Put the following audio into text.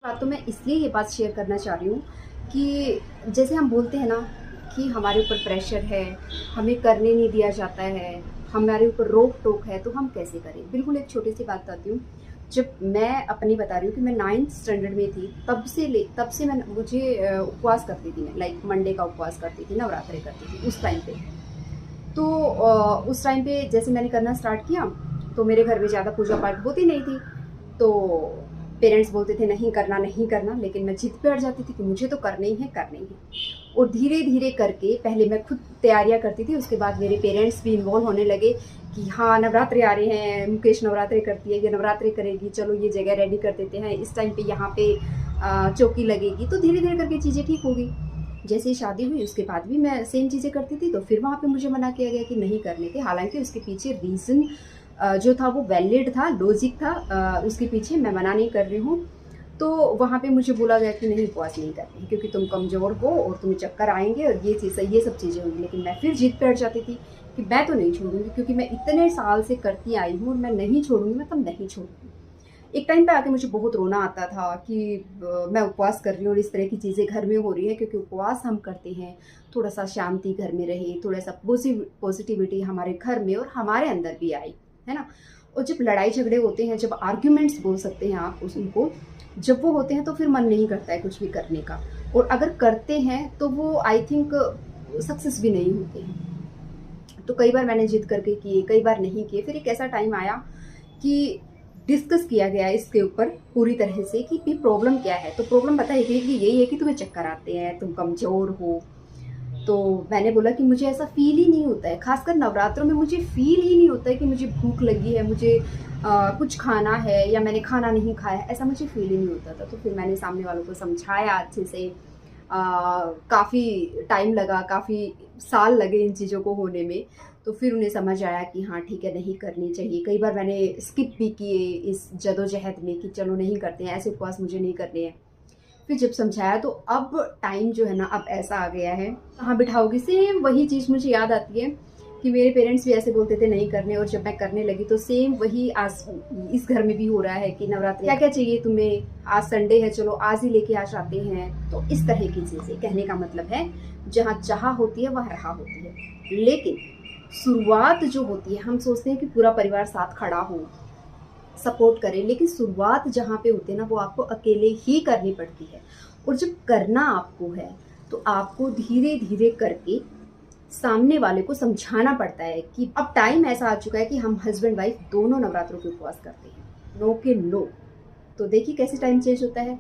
बात तो मैं इसलिए ये बात शेयर करना चाह रही हूँ कि जैसे हम बोलते हैं ना कि हमारे ऊपर प्रेशर है, हमें करने नहीं दिया जाता है, हमारे ऊपर रोक-टोक है, तो हम कैसे करें? बिल्कुल एक छोटी-सी बात बताती हूँ। जब मैं अपनी बता रही हूँ कि मैं 9th स्टैंडर्ड में थी, तब से मैं मुझे उपवास करती थी मैं, लाइक मंडे का उपवास करती थी, नवरात्रे करती थी उस टाइम पे। तो उस टाइम पे जैसे मैंने करना स्टार्ट किया, तो मेरे घर में ज़्यादा पूजा-पाठ होती नहीं थी। तो पेरेंट्स बोलते थे नहीं करना, नहीं करना, लेकिन मैं ज़िद पे अड़ जाती थी कि मुझे तो करने ही है, करने ही है। और धीरे-धीरे करके पहले मैं खुद तैयारियाँ करती थी, उसके बाद मेरे पेरेंट्स भी इन्वॉल्व होने लगे कि हाँ, नवरात्रे आ रहे हैं, मुकेश नवरात्रे करती है, ये नवरात्रे करेगी, चलो ये जगह रेडी कर देते हैं, इस टाइम पे यहाँ पे चौकी लगेगी। तो धीरे-धीरे करके चीज़ें ठीक हो गई। जैसे ही शादी हुई उसके बाद भी मैं सेम चीज़ें करती थी, तो फिर वहाँ पे मुझे मना किया गया कि नहीं करने के। हालाँकि उसके पीछे रीज़न जो था वो वैलिड था, लॉजिक था, उसके पीछे मैं मना नहीं कर रही हूँ। तो वहाँ पे मुझे बोला गया कि नहीं उपवास नहीं करनी क्योंकि तुम कमज़ोर हो और तुम्हें चक्कर आएँगे और ये सब चीज़ें होंगी। लेकिन मैं फिर ज़िद पे अड़ जाती थी कि मैं तो नहीं छोड़ूँगी क्योंकि मैं इतने साल से करती आई हूँ और मैं नहीं छोड़ूँगी, मैं तब नहीं छोड़ूँगी। एक टाइम पे आके मुझे बहुत रोना आता था कि मैं उपवास कर रही हूँ और इस तरह की चीज़ें घर में हो रही हैं क्योंकि उपवास हम करते हैं, थोड़ा-सा शांति घर में रहे, थोड़ा-सा पॉज़िटिविटी हमारे घर में और हमारे अंदर भी आई, है ना? और जब लड़ाई झगड़े होते हैं, जब आर्ग्यूमेंट्स बोल सकते हैं आप उस उनको, जब वो होते हैं तो फिर मन नहीं करता है कुछ भी करने का और अगर करते हैं तो वो आई थिंक सक्सेस भी नहीं होते हैं। तो कई बार मैंने ज़िद करके किए, कई बार नहीं किए। फिर एक ऐसा टाइम आया कि डिस्कस किया गया इसके ऊपर पूरी तरह से कि भई प्रॉब्लम क्या है? तो प्रॉब्लम पता है कि यही है कि तुम्हें चक्कर आते हैं, तुम कमज़ोर हो। तो मैंने बोला कि मुझे ऐसा फ़ील ही नहीं होता है, ख़ासकर नवरात्रों में मुझे फ़ील ही नहीं होता है कि मुझे भूख लगी है, मुझे कुछ खाना है या मैंने खाना नहीं खाया है, ऐसा मुझे फ़ील ही नहीं होता था। तो फिर मैंने सामने वालों को समझाया अच्छे से। काफ़ी टाइम लगा, काफ़ी साल लगे इन चीज़ों को होने में। तो फिर उन्हें समझ आया कि हाँ, ठीक है, नहीं करनी चाहिए। कई बार मैंने स्किप भी किए इस जदोजहद में कि चलो नहीं करते हैं, ऐसे उपवास मुझे नहीं करने हैं। फिर जब समझाया तो अब टाइम जो है ना अब ऐसा आ गया है, कहाँ बिठाओगी सेम वही चीज़ मुझे याद आती है कि मेरे पेरेंट्स भी ऐसे बोलते थे नहीं करने और जब मैं करने लगी तो सेम वही आज इस घर में भी हो रहा है कि नवरात्रि क्या-क्या चाहिए तुम्हें? आज संडे है चलो आज ही लेके आ जाते हैं। तो इस तरह की चीज़ें कहने का मतलब है जहाँ चाह होती है वहाँ राह होती है। लेकिन शुरुआत जो होती है हम सोचते हैं कि पूरा परिवार साथ खड़ा हो, सपोर्ट करें, लेकिन शुरुआत जहाँ पे होती है ना वो आपको अकेले ही करनी पड़ती है। और जब करना आपको है तो आपको धीरे-धीरे करके सामने वाले को समझाना पड़ता है कि अब टाइम ऐसा आ चुका है कि हम हस्बैंड वाइफ दोनों नवरात्रों के उपवास करते हैं। नो के नो। तो देखिए कैसे टाइम चेंज होता है।